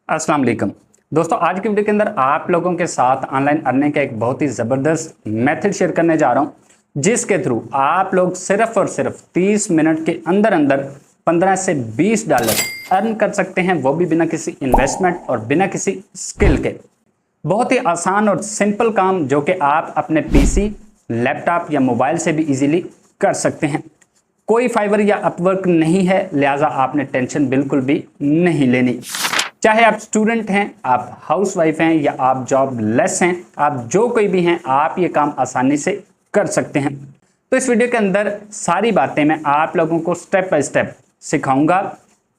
अस्सलाम वालेकुम दोस्तों, आज की वीडियो के अंदर आप लोगों के साथ ऑनलाइन अर्निंग का एक बहुत ही ज़बरदस्त मेथड शेयर करने जा रहा हूं, जिसके थ्रू आप लोग सिर्फ और सिर्फ 30 मिनट के अंदर अंदर 15 से $20 अर्न कर सकते हैं, वो भी बिना किसी इन्वेस्टमेंट और बिना किसी स्किल के। बहुत ही आसान और सिंपल काम जो कि आप अपने पीसी, लैपटॉप या मोबाइल से भी इजीली कर सकते हैं। कोई फाइवर या अपवर्क नहीं है, लिहाजा आपने टेंशन बिल्कुल भी नहीं लेनी। चाहे आप स्टूडेंट हैं, आप हाउसवाइफ हैं या आप जॉब लेस हैं, आप जो कोई भी हैं, आप ये काम आसानी से कर सकते हैं। तो इस वीडियो के अंदर सारी बातें मैं आप लोगों को स्टेप बाय स्टेप सिखाऊंगा।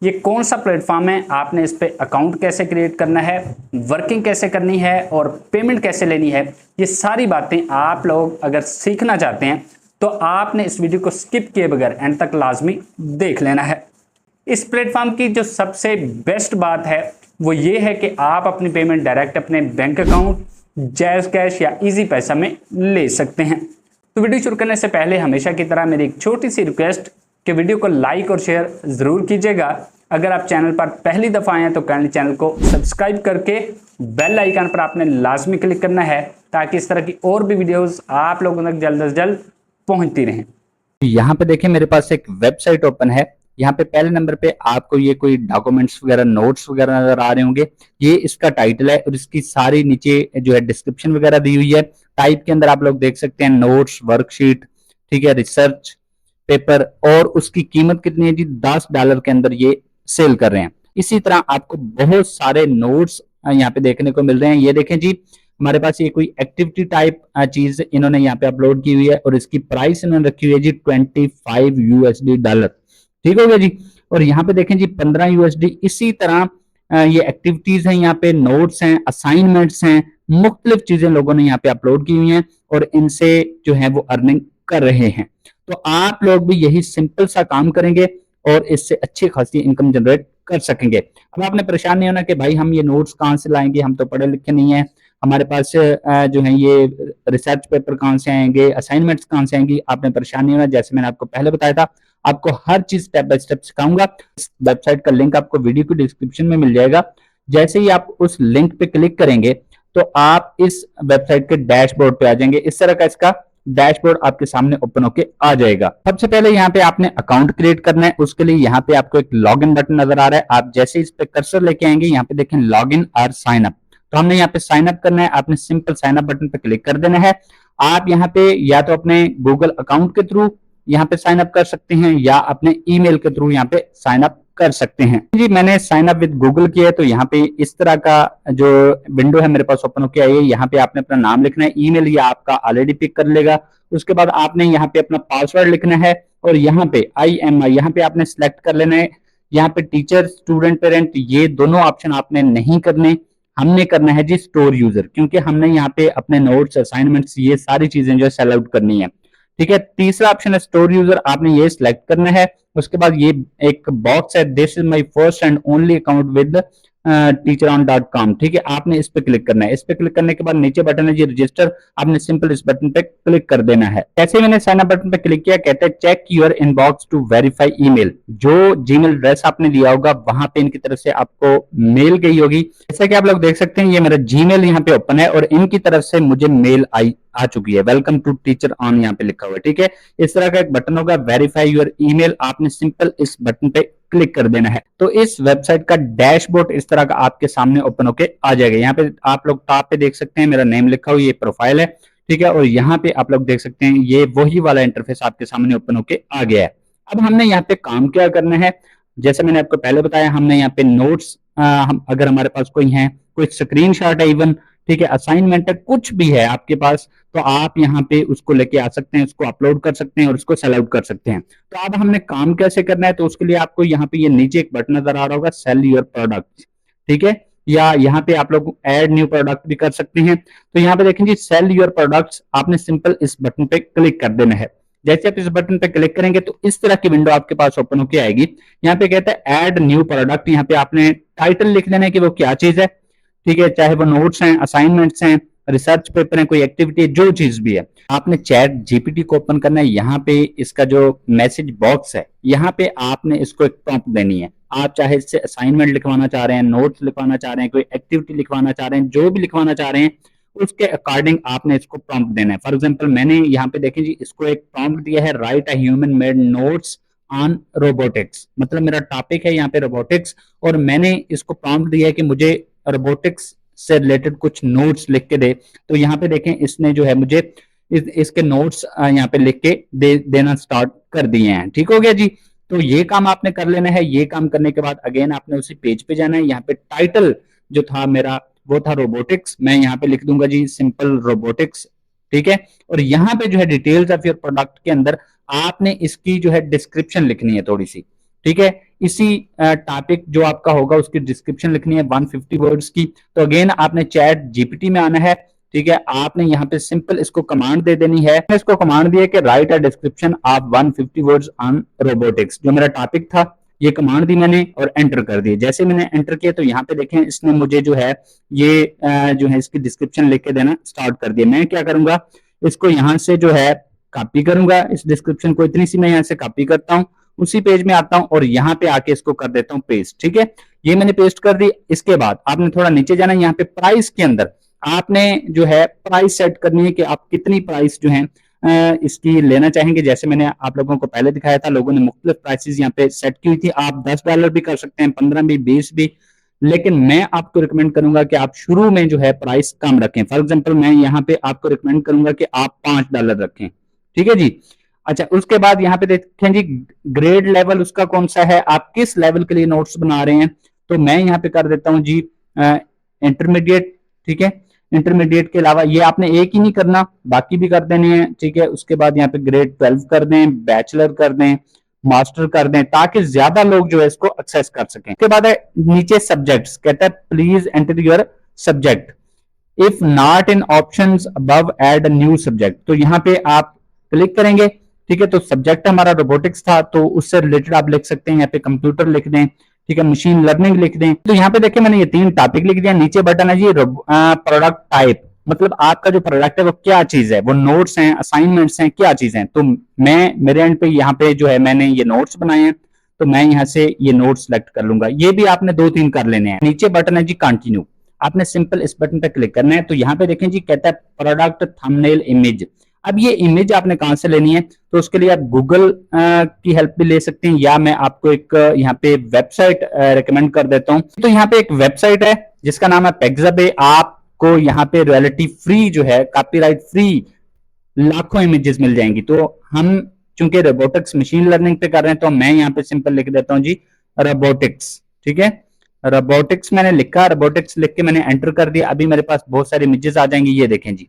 ये कौन सा प्लेटफॉर्म है, आपने इस पे अकाउंट कैसे क्रिएट करना है, वर्किंग कैसे करनी है और पेमेंट कैसे लेनी है, ये सारी बातें आप लोग अगर सीखना चाहते हैं तो आपने इस वीडियो को स्किप किए बगैर एंड तक लाजमी देख लेना है। इस प्लेटफॉर्म की जो सबसे बेस्ट बात है वो ये है कि आप अपनी पेमेंट डायरेक्ट अपने बैंक अकाउंट, जैज़ कैश या इजी पैसा में ले सकते हैं। तो वीडियो शुरू करने से पहले हमेशा की तरह मेरी एक छोटी सी रिक्वेस्ट कि वीडियो को लाइक और शेयर ज़रूर कीजिएगा। अगर आप चैनल पर पहली दफ़ा आए हैं तो काइंडली चैनल को सब्सक्राइब करके बेल आइकन पर आपने लाजमी क्लिक करना है, ताकि इस तरह की और भी वीडियोज़ आप लोगों तक जल्द से जल्द पहुँचती रहें। यहाँ पे देखें, मेरे पास एक वेबसाइट ओपन है। यहाँ पे पहले नंबर पे आपको ये कोई डॉक्यूमेंट्स वगैरह, नोट्स वगैरह नजर आ रहे होंगे। ये इसका टाइटल है और इसकी सारी नीचे जो है डिस्क्रिप्शन वगैरह दी हुई है। टाइप के अंदर आप लोग देख सकते हैं नोट्स, वर्कशीट, ठीक है, रिसर्च पेपर, और उसकी कीमत कितनी है जी, $10 के अंदर ये सेल कर रहे हैं। इसी तरह आपको बहुत सारे नोट्स यहाँ पे देखने को मिल रहे हैं। ये देखें जी, हमारे पास ये कोई एक्टिविटी टाइप चीज इन्होंने यहाँ पे अपलोड की हुई है और इसकी प्राइस इन्होंने रखी हुई है जी $25। ठीक हो गया जी। और यहाँ पे देखें जी $15। इसी तरह ये एक्टिविटीज हैं, यहाँ पे नोट्स हैं, असाइनमेंट्स हैं, मुख्तलिफ चीजें लोगों ने यहाँ पे अपलोड की हुई हैं और इनसे जो है वो अर्निंग कर रहे हैं। तो आप लोग भी यही सिंपल सा काम करेंगे और इससे अच्छी खासी इनकम जनरेट कर सकेंगे। अब आपने परेशान नहीं होना कि भाई हम ये नोट्स कहाँ से लाएंगे, हम तो पढ़े लिखे नहीं है, हमारे पास जो है ये रिसर्च पेपर कहाँ से आएंगे, असाइनमेंट्स कहाँ से आएंगी। आपने परेशान नहीं होना, जैसे मैंने आपको पहले बताया था, आपको हर चीज स्टेप बाय स्टेप सिखाऊंगा। इस वेबसाइट का लिंक आपको वीडियो की डिस्क्रिप्शन में मिल जाएगा। जैसे ही आप उस लिंक पे क्लिक करेंगे तो आप इस वेबसाइट के डैशबोर्ड पे आ जाएंगे। इस तरह का इसका डैशबोर्ड आपके सामने ओपन होके आ जाएगा। सबसे पहले यहाँ पे आपने अकाउंट क्रिएट करना है। उसके लिए यहाँ पे आपको एक लॉग इन बटन नजर आ रहा है। आप जैसे इस पे कर्सर लेके आएंगे, यहाँ पे देखें लॉग इन और साइन अप, तो हमने यहाँ पे साइन अप करना है। आपने सिंपल साइन अप बटन पे क्लिक कर देना है। आप यहाँ पे या तो अपने गूगल अकाउंट के थ्रू यहाँ पे साइन अप कर सकते हैं या अपने ईमेल के थ्रू यहाँ पे साइन अप कर सकते हैं। जी मैंने साइन अप विद गूगल किया है, तो यहाँ पे इस तरह का जो विंडो है मेरे पास ओपन होकर आई है। यहाँ पे आपने अपना नाम लिखना है, ईमेल ये आपका ऑलरेडी पिक कर लेगा। उसके बाद आपने यहाँ पे अपना पासवर्ड लिखना है और यहाँ पे IMI यहाँ पे आपने सिलेक्ट कर लेना है। यहाँ पे टीचर, स्टूडेंट, पेरेंट, ये दोनों ऑप्शन आपने नहीं करने, हमने करना है जी स्टोर यूजर, क्योंकि हमने यहाँ पे अपने नोट्स, असाइनमेंट्स, ये सारी चीजें जो है सेल आउट करनी है। ठीक है, तीसरा ऑप्शन है स्टोर यूजर, आपने ये सिलेक्ट करना है। उसके बाद ये एक बॉक्स है, this is my first and only account with teacheron.com। ठीक है, आपने इस पे क्लिक करना है। इस पे क्लिक करने के बाद नीचे बटन है जी रजिस्टर, आपने सिंपल इस बटन पे क्लिक कर देना है। ऐसे मैंने साइन अप बटन पे क्लिक किया, कहते हैं check your inbox to verify email. जो जीमेल एड्रेस आपने दिया होगा वहां पे इनकी तरफ से आपको मेल गई होगी। जैसा कि आप लोग देख सकते हैं, ये मेरा जीमेल यहाँ पे ओपन है और इनकी तरफ से मुझे मेल आई आ चुकी है। वेलकम टू टीचर ऑन यहाँ पे लिखा हुआ है। ठीक है, इस तरह का एक बटन होगा, वेरीफाई योर ईमेल, आपने सिंपल इस बटन पे क्लिक कर देना है। तो इस वेबसाइट का डैशबोर्ड इस तरह का आपके सामने ओपन होके आ जाएगा। यहाँ पे आप लोग टॉप पे देख सकते हैं मेरा नेम लिखा हुआ, ये प्रोफाइल है। ठीक है, और यहाँ पे आप लोग देख सकते हैं ये वही वाला इंटरफेस आपके सामने ओपन होके आ गया है। अब हमने यहाँ पे काम क्या करना है, जैसे मैंने आपको पहले बताया, हमने यहाँ पे नोट्स, हम अगर हमारे पास कोई है, कोई स्क्रीन शॉट है, इवन ठीक है, असाइनमेंट है, कुछ भी है आपके पास, तो आप यहाँ पे उसको लेके आ सकते हैं, उसको अपलोड कर सकते हैं और उसको सेल आउट कर सकते हैं। तो अब हमने काम कैसे करना है, तो उसके लिए आपको यहाँ पे ये नीचे एक बटन नजर आ रहा होगा, सेल योर प्रोडक्ट। ठीक है, या यहाँ पे आप लोग ऐड न्यू प्रोडक्ट भी कर सकते हैं। तो यहाँ पे देखें जी सेल योर प्रोडक्ट्स, आपने सिंपल इस बटन पे क्लिक कर देना है। जैसे आप इस बटन पे क्लिक करेंगे तो इस तरह की विंडो आपके पास ओपन होकर आएगी। यहाँ पे कहता है ऐड न्यू प्रोडक्ट, यहाँ पे आपने टाइटल लिख देना है कि वो क्या चीज है। ठीक है, चाहे वो नोट्स हैं, असाइनमेंट्स हैं, रिसर्च पेपर है, कोई एक्टिविटी है, जो चीज भी है, आपने चैट जीपीटी को ओपन करना है। यहाँ पे इसका जो मैसेज बॉक्स है, यहाँ पे आपने इसको एक प्रॉम्प्ट देनी है। आप चाहे इससे असाइनमेंट लिखवाना चाह रहे हैं, नोट्स लिखवाना चाह रहे हैं, कोई एक्टिविटी लिखवाना चाह रहे हैं, जो भी लिखवाना चाह रहे हैं, उसके अकॉर्डिंग आपने इसको प्रॉम्प्ट देना है। फॉर एग्जाम्पल मैंने यहाँ पे देखें जी, इसको एक प्रॉम्प्ट दिया है, right a human made notes on robotics. मतलब मेरा टॉपिक है यहाँ पे रोबोटिक्स, और मैंने इसको प्रॉम्प्ट दिया है कि मुझे रोबोटिक्स से रिलेटेड कुछ नोट्स लिख के दे। तो यहाँ पे देखें, इसने जो है मुझे इसके नोट्स यहाँ पे लिख के देना स्टार्ट कर दिए हैं। ठीक हो गया जी। तो ये काम आपने कर लेना है। ये काम करने के बाद अगेन आपने उसी पेज पे जाना है। यहाँ पे टाइटल जो था मेरा वो था रोबोटिक्स, मैं यहाँ पे लिख दूंगा जी सिंपल रोबोटिक्स। ठीक है। और यहाँ पे जो है डिटेल्स ऑफ योर प्रोडक्ट के अंदर आपने इसकी जो है डिस्क्रिप्शन लिखनी है थोड़ी सी। ठीक है। इसी टॉपिक जो आपका होगा उसकी डिस्क्रिप्शन लिखनी है 150 वर्ड्स की। तो अगेन आपने चैट जीपीटी में आना है। ठीक है। आपने यहाँ पे सिंपल इसको कमांड दे देनी है। इसको कमांड दिया कि right a description of 150 words on robotics. जो मेरा टॉपिक था ये कमांड दी मैंने और एंटर कर दी। जैसे मैंने एंटर किया तो यहाँ पे देखें, इसने मुझे जो है ये जो है इसकी डिस्क्रिप्शन लिख के देना स्टार्ट कर दिया। मैं क्या करूंगा, इसको यहाँ से जो है कॉपी करूंगा, इस डिस्क्रिप्शन को इतनी सी मैं यहाँ से कॉपी करता हूँ, उसी पेज में आता हूं और यहाँ पे आके इसको कर देता हूँ पेस्ट। ठीक है। ये मैंने पेस्ट कर दी। इसके बाद आपने थोड़ा नीचे जाना है। यहाँ पे प्राइस के अंदर आपने जो है प्राइस सेट करनी है कि आप कितनी प्राइस जो है इसकी लेना चाहेंगे। जैसे मैंने आप लोगों को पहले दिखाया था, लोगों ने मुख्तलिफ प्राइसेस यहाँ पे सेट की हुई थी। आप $10 भी कर सकते हैं, 15 भी, 20 भी, लेकिन मैं आपको रिकमेंड करूंगा कि आप शुरू में जो है प्राइस कम रखें। फॉर एग्जाम्पल मैं यहाँ पे आपको रिकमेंड करूंगा कि आप $5 रखें। ठीक है जी। अच्छा, उसके बाद यहाँ पे देखें जी ग्रेड लेवल उसका कौन सा है, आप किस लेवल के लिए नोट्स बना रहे हैं। तो मैं यहाँ पे कर देता हूँ जी इंटरमीडिएट। ठीक है। इंटरमीडिएट के अलावा ये आपने एक ही नहीं करना, बाकी भी कर देने हैं। ठीक है। उसके बाद यहाँ पे ग्रेड 12 कर दें, बैचलर कर दें, मास्टर कर दें, ताकि ज्यादा लोग जो है इसको एक्सेस कर सकें। उसके बाद है नीचे सब्जेक्ट्स, कहता है please enter your subject, if not in options above add a new subject. तो यहाँ पे आप क्लिक करेंगे। ठीक है। तो सब्जेक्ट हमारा रोबोटिक्स था, तो उससे रिलेटेड आप लिख सकते हैं, यहाँ पे कंप्यूटर लिख दें। ठीक है। मशीन लर्निंग लिख दें। तो यहाँ पे देखिए मैंने ये 3 टॉपिक लिख दिया। नीचे बटन है जी प्रोडक्ट टाइप, मतलब आपका जो प्रोडक्ट है वो क्या चीज है, वो नोट्स हैं, असाइनमेंट्स हैं, क्या चीज है। तो मैं मेरे एंड पे यहाँ पे जो है मैंने ये नोट्स बनाए हैं, तो मैं यहाँ से ये नोट्स सेलेक्ट कर लूंगा। ये भी आपने 2-3 कर लेने हैं। नीचे बटन है जी कंटिन्यू, आपने सिंपल इस बटन पे क्लिक करना है। तो यहाँ पे देखें जी कहता है प्रोडक्ट थंबनेल इमेज। अब ये इमेज आपने कहां से लेनी है, तो उसके लिए आप गूगल की हेल्प भी ले सकते हैं, या मैं आपको एक यहाँ पे वेबसाइट रिकमेंड कर देता हूं। तो यहाँ पे एक वेबसाइट है जिसका नाम है पेग्जाबे। आपको यहाँ पे रॉयल्टी फ्री जो है, कॉपीराइट फ्री लाखों इमेजेस मिल जाएंगी। तो हम चूंकि रोबोटिक्स मशीन लर्निंग पे कर रहे हैं, तो मैं यहाँ पे सिंपल लिख देता हूँ जी रोबोटिक्स। ठीक है। रोबोटिक्स मैंने लिखा, रोबोटिक्स लिख के मैंने एंटर कर दिया। अभी मेरे पास बहुत सारी इमेजेस आ जाएंगी। ये देखें जी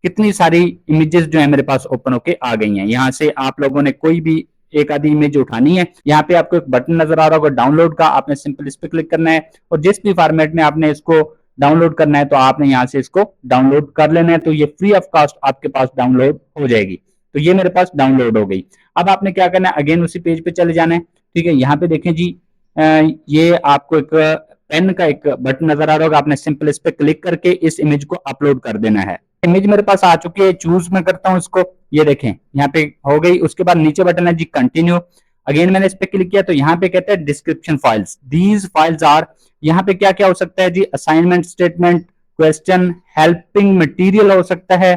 कितनी सारी इमेजेस जो है मेरे पास ओपन होके आ गई हैं। यहाँ से आप लोगों ने कोई भी एक आधी इमेज उठानी है। यहाँ पे आपको एक बटन नजर आ रहा होगा डाउनलोड का, आपने सिंपल इस पे क्लिक करना है और जिस भी फॉर्मेट में आपने इसको डाउनलोड करना है तो आपने यहाँ से इसको डाउनलोड कर लेना है। तो ये फ्री ऑफ कॉस्ट आपके पास डाउनलोड हो जाएगी। तो ये मेरे पास डाउनलोड हो गई। अब आपने क्या करना है, अगेन उसी पेज पे चले जाना है। ठीक है। यहाँ पे देखें जी ये आपको एक पेन का एक बटन नजर आ रहा होगा, आपने सिंपल इस पे क्लिक करके इस इमेज को अपलोड कर देना है। इमेज मेरे पास आ चुकी है, चूज में करता हूं इसको। ये देखें यहाँ पे हो गई। उसके बाद नीचे बटन है जी कंटिन्यू। अगेन मैंने इस पे क्लिक किया तो यहाँ पे कहता है description files, these files are. यहाँ पे क्या क्या हो सकता है जी, assignment statement, question, helping material हो सकता है।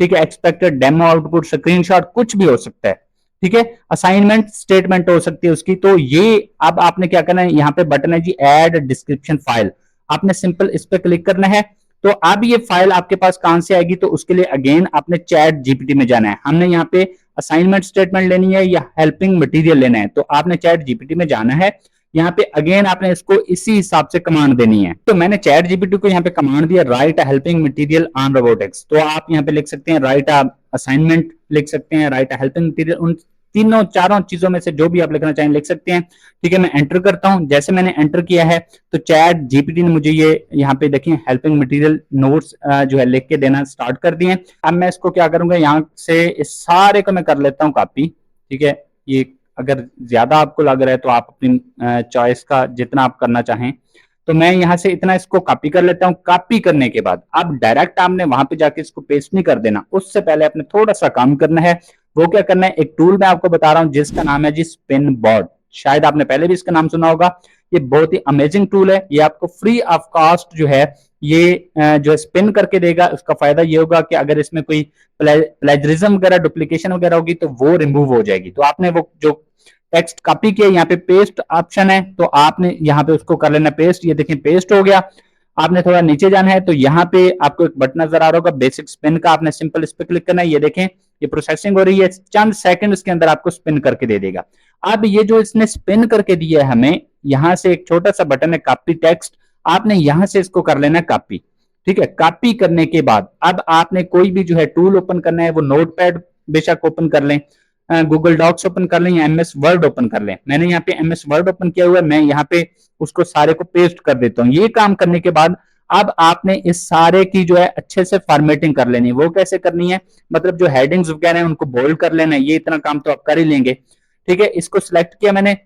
ठीक है। एक्सपेक्टेड डेमो आउटपुट, स्क्रीनशॉट, कुछ भी हो सकता है। ठीक है। असाइनमेंट स्टेटमेंट हो सकती है उसकी। तो ये अब आपने क्या करना है, यहाँ पे बटन है जी ऐड डिस्क्रिप्शन फाइल, आपने सिंपल इस पे क्लिक करना है। तो अब ये फाइल आपके पास कहां से आएगी, तो उसके लिए अगेन आपने चैट जीपीटी में जाना है। हमने यहाँ पे असाइनमेंट स्टेटमेंट लेनी है या हेल्पिंग मटेरियल लेना है, तो आपने चैट जीपीटी में जाना है। यहाँ पे अगेन आपने इसको इसी हिसाब से कमांड देनी है। तो मैंने चैट जीपीटी को यहाँ पे कमांड दिया right a helping material on robotics. तो आप यहाँ पे लिख सकते हैं राइट अ असाइनमेंट, लिख सकते हैं राइट अ हेल्पिंग मटेरियल, उन तीनों चारों चीजों में से जो भी आप लिखना चाहें लिख सकते हैं। ठीक है। मैं एंटर करता हूं। जैसे मैंने एंटर किया है तो चैट जीपीटी ने मुझे ये यहाँ पे देखिए हेल्पिंग मटेरियल नोट्स जो है लिख के देना स्टार्ट कर दिए। अब मैं इसको क्या करूंगा, यहाँ से इस सारे को मैं कर लेता हूँ कॉपी। ठीक है। ये अगर ज्यादा आपको लग रहा है तो आप अपनी चॉइस का जितना आप करना चाहें। तो मैं यहाँ से इतना इसको कॉपी कर लेता हूँ। कॉपी करने के बाद अब डायरेक्ट आपने वहां पे जाके इसको पेस्ट नहीं कर देना, उससे पहले आपने थोड़ा सा काम करना है। वो क्या करना है, एक टूल मैं आपको बता रहा हूँ जिसका नाम है जी स्पिन बोर्ड। शायद आपने पहले भी इसका नाम सुना होगा। ये बहुत ही अमेजिंग टूल है, ये आपको फ्री ऑफ कॉस्ट जो है ये जो स्पिन करके देगा। उसका फायदा ये होगा कि अगर इसमें कोई प्लेजरिज्म वगैरह डुप्लीकेशन वगैरह होगी तो वो रिमूव हो जाएगी। तो आपने वो जो टेक्स्ट कॉपी किया, यहाँ पे पेस्ट ऑप्शन है, तो आपने यहाँ पे उसको कर लेना पेस्ट। ये देखें पेस्ट हो गया। आपने थोड़ा नीचे जाना है तो यहाँ पे आपको एक बटन नजर आ रहा होगा बेसिक स्पिन का, आपने सिंपल इस पे क्लिक करना है। ये देखें ये प्रोसेसिंग हो रही है, चंद सेकंड्स के अंदर आपको स्पिन करके दे देगा। अब ये जो इसने स्पिन करके दिया है हमें, यहाँ से एक छोटा सा बटन है कॉपी टेक्स्ट, आपने यहां से इसको कर लेना कॉपी। ठीक है, कॉपी करने के बाद अब आपने कोई भी जो है टूल ओपन करना है, वो नोटपैड बेशक ओपन कर लें, गूगल डॉक्स ओपन कर लें या एमएस वर्ड ओपन कर लें। मैंने यहाँ पे एमएस वर्ड ओपन किया हुआ है, मैं यहाँ पे उसको सारे को पेस्ट कर देता हूँ। ये काम करने के बाद अब आपने इस सारे की जो है अच्छे से फॉर्मेटिंग कर लेनी है। वो कैसे करनी है, मतलब जो हेडिंग्स वगैरह है उनको बोल्ड कर लेना है। ये इतना काम तो आप कर ही लेंगे। ठीक है, इसको सिलेक्ट किया मैंने,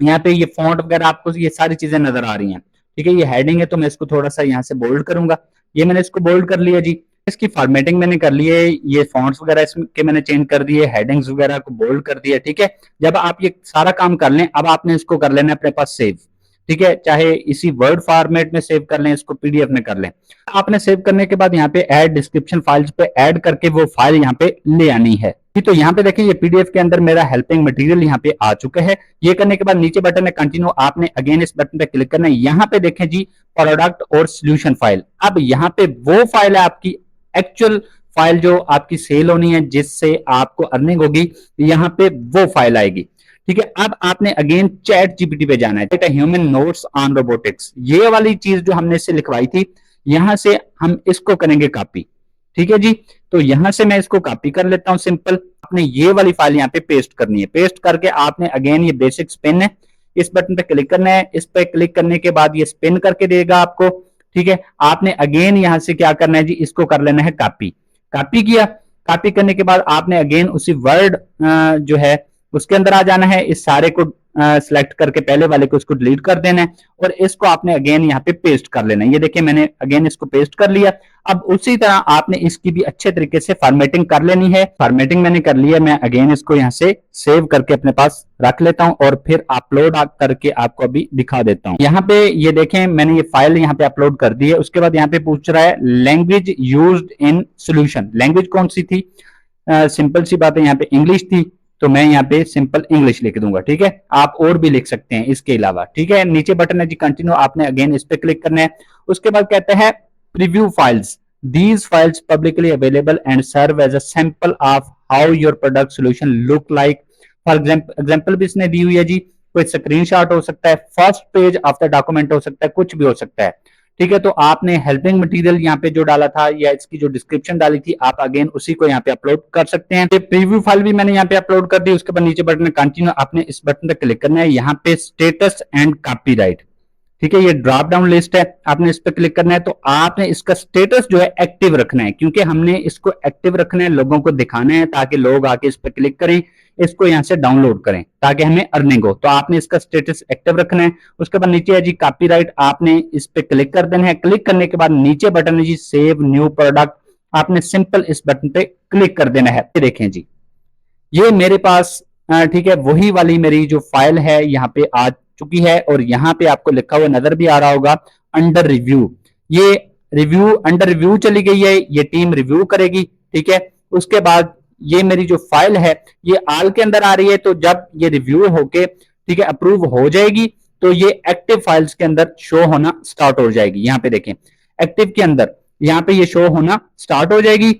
यहाँ पे ये फॉन्ट वगैरह आपको ये सारी चीजें नजर आ रही हैं। ठीक है, ये हेडिंग है तो मैं इसको थोड़ा सा यहाँ से बोल्ड करूंगा। ये मैंने इसको बोल्ड कर लिया जी। इसकी फॉर्मेटिंग मैंने कर ली है, ये फॉन्ट्स वगैरह इसके मैंने चेंज कर दिए, हेडिंग्स वगैरह को बोल्ड कर दिया। ठीक है, जब आप ये सारा काम कर लें अब आपने इसको कर लेना है अपने पास सेव। ठीक है, चाहे इसी वर्ड फॉर्मेट में सेव कर लें, इसको पीडीएफ में कर लें। आपने सेव करने के बाद यहाँ पे ऐड डिस्क्रिप्शन फाइल्स पे ऐड करके वो फाइल यहाँ पे ले आनी है। तो यहाँ पे देखें ये पीडीएफ के अंदर मेरा हेल्पिंग मटेरियल यहाँ पे आ चुका है। ये करने के बाद नीचे बटन है कंटिन्यू, आपने अगेन इस बटन पे क्लिक करना है। यहाँ पे देखें जी प्रोडक्ट और सोल्यूशन फाइल। अब यहाँ पे वो फाइल है आपकी एक्चुअल फाइल जो आपकी सेल होनी है, जिससे आपको अर्निंग होगी, यहाँ पे वो फाइल आएगी। ठीक है, अब आपने अगेन चैट जीपीटी पे जाना है, ह्यूमन नोट्स ऑन रोबोटिक्स, ये वाली चीज जो हमने इससे लिखवाई थी, यहां से हम इसको करेंगे कॉपी। ठीक है जी, तो यहां से मैं इसको कॉपी कर लेता हूं सिंपल। आपने ये वाली फाइल यहाँ पे पेस्ट करनी है। पेस्ट करके आपने अगेन ये बेसिक स्पिन है, इस बटन पे क्लिक करना है। इस पे क्लिक करने के बाद ये स्पिन करके देगा आपको। ठीक है, आपने अगेन यहां से क्या करना है जी, इसको कर लेना है कॉपी। कॉपी किया, कॉपी करने के बाद आपने अगेन उसी वर्ड जो है उसके अंदर आ जाना है। इस सारे को सिलेक्ट करके पहले वाले को इसको डिलीट कर देना है और इसको आपने अगेन यहाँ पे पेस्ट कर लेना है। ये देखिए मैंने अगेन इसको पेस्ट कर लिया। अब उसी तरह आपने इसकी भी अच्छे तरीके से फॉर्मेटिंग कर लेनी है। फॉर्मेटिंग मैंने कर लिया, मैं अगेन इसको यहाँ से सेव करके अपने पास रख लेता हूँ और फिर अपलोड करके आपको अभी दिखा देता हूँ। यहाँ पे ये देखें मैंने ये फाइल यहाँ पे अपलोड कर दी है। उसके बाद यहाँ पे पूछ रहा है language used in solution, language कौन सी थी, सिंपल सी बात है, यहाँ पे इंग्लिश थी, तो मैं यहाँ पे सिंपल इंग्लिश लिख दूंगा। ठीक है, आप और भी लिख सकते हैं इसके अलावा। ठीक है, नीचे बटन है जी कंटिन्यू, आपने अगेन इस पे क्लिक करना है। उसके बाद कहते हैं preview files, these files publicly available and serve as a sample of how your product solution look like. For example भी इसने दी हुई है जी, कोई स्क्रीनशॉट हो सकता है, first page of the document हो सकता है, कुछ भी हो सकता है। ठीक है, तो आपने हेल्पिंग मटेरियल यहाँ पे जो डाला था या इसकी जो डिस्क्रिप्शन डाली थी, आप अगेन उसी को यहाँ पे अपलोड कर सकते हैं। प्रीव्यू फाइल भी मैंने यहाँ पे अपलोड कर दी। उसके बाद नीचे बटन कंटिन्यू, आपने इस बटन पे क्लिक करना है। यहाँ पे स्टेटस एंड कॉपीराइट, ठीक है, ये ड्रॉप डाउन लिस्ट है, आपने इस पे क्लिक करना है। तो आपने इसका स्टेटस जो है एक्टिव रखना है, क्योंकि हमने इसको एक्टिव रखना है, लोगों को दिखाना है ताकि लोग आके इस पे क्लिक करें, इसको यहाँ से डाउनलोड करें ताकि हमें अर्निंग हो। तो आपने इसका स्टेटस एक्टिव रखना है। उसके बाद नीचे है जी कॉपीराइट, आपने इस पे क्लिक कर देना है। क्लिक करने के बाद नीचे बटन है जी सेव न्यू प्रोडक्ट, आपने सिंपल इस बटन पे क्लिक कर देना है। देखें जी ये मेरे पास ठीक है वही वाली मेरी जो फाइल है यहाँ पे आ चुकी है और यहाँ पे आपको लिखा हुआ नजर भी आ रहा होगा अंडर रिव्यू। ये रिव्यू अंडर रिव्यू चली गई है, ये टीम रिव्यू करेगी। ठीक है, उसके बाद ये मेरी जो फाइल है ये आल के अंदर आ रही है। तो जब ये रिव्यू होके ठीक है अप्रूव हो जाएगी तो ये एक्टिव फाइल्स के अंदर शो होना स्टार्ट हो जाएगी। यहाँ पे देखें एक्टिव के अंदर यहाँ पे ये शो होना स्टार्ट हो जाएगी।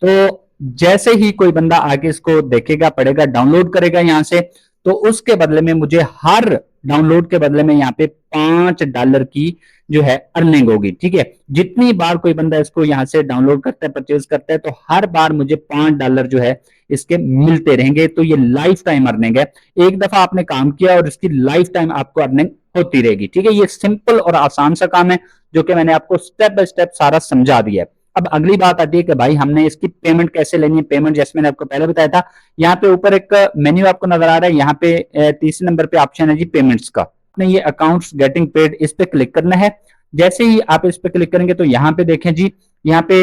तो जैसे ही कोई बंदा आके इसको देखेगा, पढ़ेगा, डाउनलोड करेगा यहाँ से, तो उसके बदले में मुझे हर डाउनलोड के बदले में यहाँ पे $5 की जो है अर्निंग होगी। ठीक है, जितनी बार कोई बंदा इसको यहाँ से डाउनलोड करता है, परचेज करता है, तो हर बार मुझे $5 जो है इसके मिलते रहेंगे। तो ये लाइफ टाइम अर्निंग है, एक दफा आपने काम किया और इसकी लाइफ टाइम आपको अर्निंग होती रहेगी। ठीक है, ये सिंपल और आसान सा काम है जो कि मैंने आपको स्टेप बाय स्टेप सारा समझा दिया है। अब अगली बात आती है कि भाई हमने इसकी पेमेंट कैसे लेनी है। पेमेंट जैसे मैंने आपको पहले बताया था, यहाँ पे ऊपर एक मेन्यू आपको नजर आ रहा है, यहाँ पे तीसरे नंबर पे ऑप्शन है जी पेमेंट्स का। आपने ये अकाउंट्स गेटिंग पेड इस पे क्लिक करना है। जैसे ही आप इस पे क्लिक करेंगे तो यहाँ पे देखें जी, यहाँ पे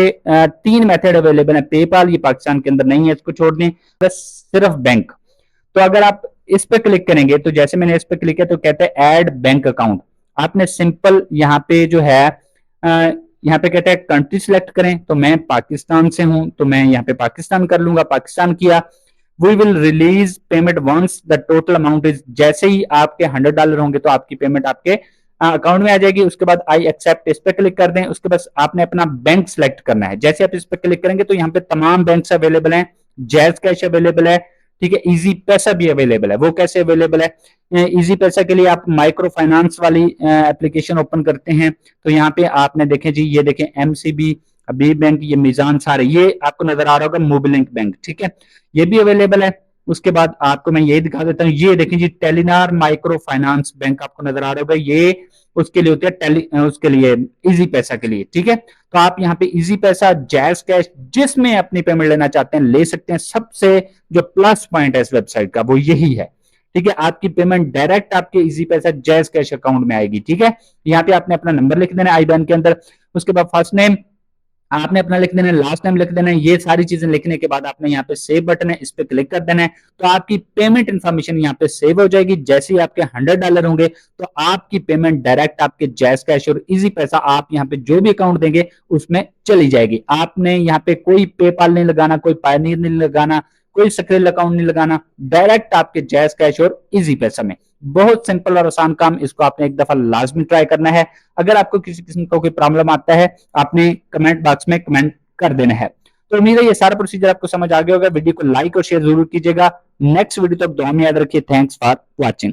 3 मेथड अवेलेबल है। पेपाल ये पाकिस्तान के अंदर नहीं है, इसको छोड़ दें, बस सिर्फ बैंक। तो अगर आप इस पे क्लिक करेंगे तो जैसे मैंने इस पे क्लिक किया तो कहते हैं ऐड बैंक अकाउंट। आपने सिंपल यहाँ पे जो है यहाँ पे कहते हैं कंट्री सिलेक्ट करें, तो मैं पाकिस्तान से हूं तो मैं यहाँ पे पाकिस्तान कर लूंगा, पाकिस्तान किया। We will release payment once the total amount is, जैसे ही आपके $100 होंगे तो आपकी पेमेंट आपके अकाउंट में आ जाएगी। उसके बाद आई एक्सेप्ट इस पे क्लिक कर दें। उसके बाद आपने अपना बैंक सिलेक्ट करना है। जैसे आप इस पे क्लिक करेंगे तो यहाँ पे तमाम बैंक अवेलेबल हैं, जैज कैश अवेलेबल है, ठीक है, इजी पैसा भी अवेलेबल है। वो कैसे अवेलेबल है? इजी पैसा के लिए आप माइक्रो फाइनेंस वाली एप्लीकेशन ओपन करते हैं तो यहाँ पे आपने देखें जी, ये देखें एमसीबी, हबीब बैंक, ये मिजान सारे, ये आपको नजर आ रहा होगा मोबिलिंक बैंक, ठीक है, ये भी अवेलेबल है। उसके बाद आपको मैं ये दिखा देता हूँ, ये देखें जी टेलीनार माइक्रो फाइनेंस बैंक आपको नजर आ रहा होगा, ये उसके लिए होती है उसके लिए इजी पैसा के लिए, ठीक है। तो आप यहाँ पे इजी पैसा, जैज कैश, जिसमें अपनी पेमेंट लेना चाहते हैं ले सकते हैं। सबसे जो प्लस पॉइंट है इस वेबसाइट का वो यही है, ठीक है, आपकी पेमेंट डायरेक्ट आपके इजी पैसा जैज कैश अकाउंट में आएगी, ठीक है। यहाँ पे आपने अपना नंबर लिख देना है आई बैन के अंदर। उसके बाद फर्स्ट नेम आपने अपना लिख देना है, लास्ट टाइम लिख देना है। ये सारी चीजें लिखने के बाद आपने यहाँ पे सेव बटन है, इस पे क्लिक कर देना है। तो आपकी पेमेंट इंफॉर्मेशन यहाँ पे सेव हो जाएगी। जैसे ही आपके $100 होंगे तो आपकी पेमेंट डायरेक्ट आपके जैज कैश और इजी पैसा, आप यहाँ पे जो भी अकाउंट देंगे उसमें चली जाएगी। आपने यहाँ पे कोई पेपाल नहीं लगाना, कोई पायनियर नहीं लगाना, कोई सक्रिय अकाउंट नहीं लगाना, डायरेक्ट आपके जैज कैश और इजी पैसा में। बहुत सिंपल और आसान काम, इसको आपने एक दफा लाजमी ट्राई करना है। अगर आपको किसी किस्म का कोई प्रॉब्लम आता है आपने कमेंट बॉक्स में कमेंट कर देना है। तो उम्मीद है ये सारा प्रोसीजर आपको समझ आ गया होगा। वीडियो को लाइक और शेयर जरूर कीजिएगा। नेक्स्ट वीडियो तक दुआ में याद रखिए। Thanks for watching.